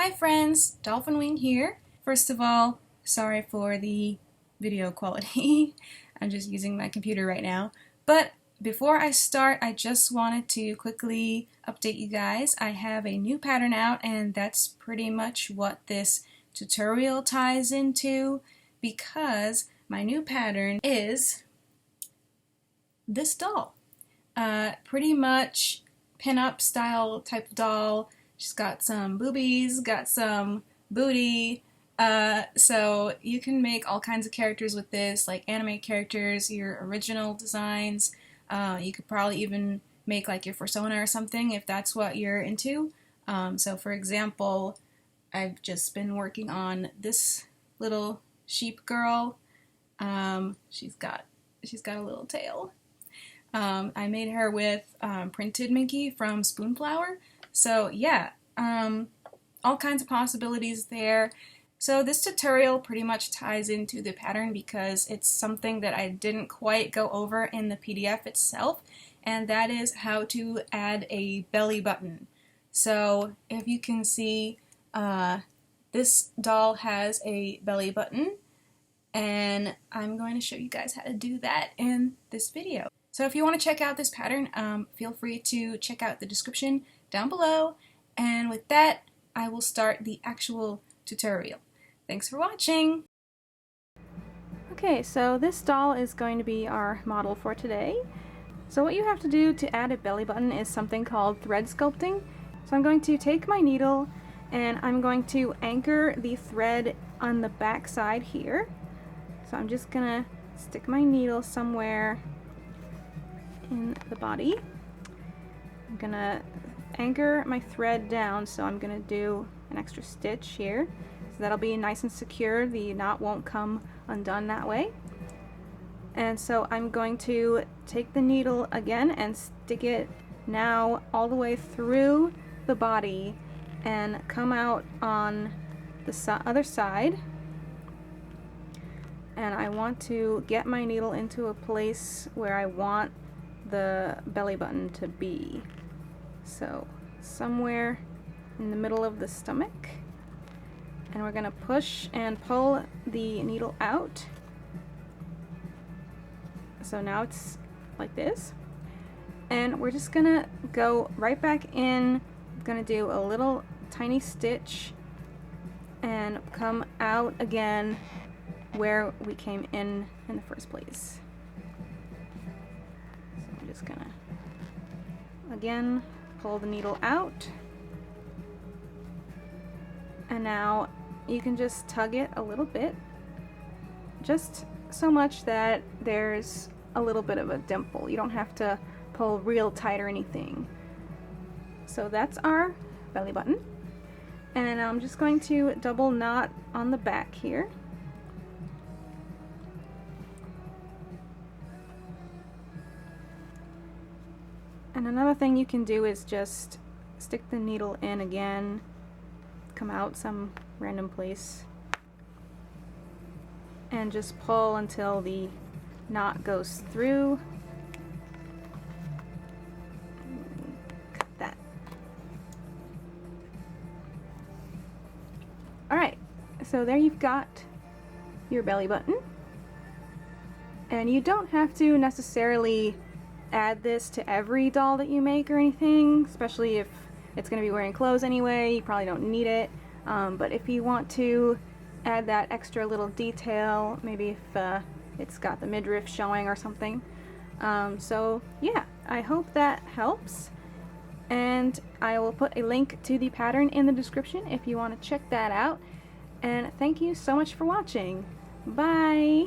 Hi friends, Dolphin Wing here. First of all, sorry for the video quality. I'm just using my computer right now. But before I start, I just wanted to quickly update you guys. I have a new pattern out, and that's pretty much what this tutorial ties into, because my new pattern is this doll. Pretty much pin-up style type of doll. She's got some boobies, got some booty, so you can make all kinds of characters with this, like anime characters, your original designs. You could probably even make like your persona or something if that's what you're into. So for example, I've just been working on this little sheep girl. She's got a little tail. I made her with printed Mickey from Spoonflower. So yeah, all kinds of possibilities there. So this tutorial pretty much ties into the pattern because it's something that I didn't quite go over in the PDF itself, and that is how to add a belly button. So if you can see, this doll has a belly button, and I'm going to show you guys how to do that in this video. So if you want to check out this pattern, feel free to check out the description down below. And with that, I will start the actual tutorial. Thanks for watching! Okay, so this doll is going to be our model for today. So what you have to do to add a belly button is something called thread sculpting. So I'm going to take my needle and I'm going to anchor the thread on the back side here. So I'm just gonna stick my needle somewhere in the body. I'm gonna anchor my thread down, so I'm gonna do an extra stitch here, so that'll be nice and secure. The knot won't come undone that way. And so I'm going to take the needle again and stick it now all the way through the body and come out on the other side. And I want to get my needle into a place where I want the belly button to be. So somewhere in the middle of the stomach. And we're gonna push and pull the needle out. So now it's like this. And we're just gonna go right back in. I'm gonna do a little tiny stitch and come out again where we came in the first place. So I'm just gonna again pull the needle out, and now you can just tug it a little bit, just so much that there's a little bit of a dimple. You don't have to pull real tight or anything. So that's our belly button, and I'm just going to double knot on the back here. And another thing you can do is just stick the needle in again, come out some random place, and just pull until the knot goes through. Cut that. Alright, so there you've got your belly button. And you don't have to necessarily add this to every doll that you make or anything, especially if it's going to be wearing clothes anyway. You probably don't need it, but if you want to add that extra little detail, maybe if it's got the midriff showing or something. So yeah, I hope that helps, and I will put a link to the pattern in the description if you want to check that out. And thank you so much for watching. Bye!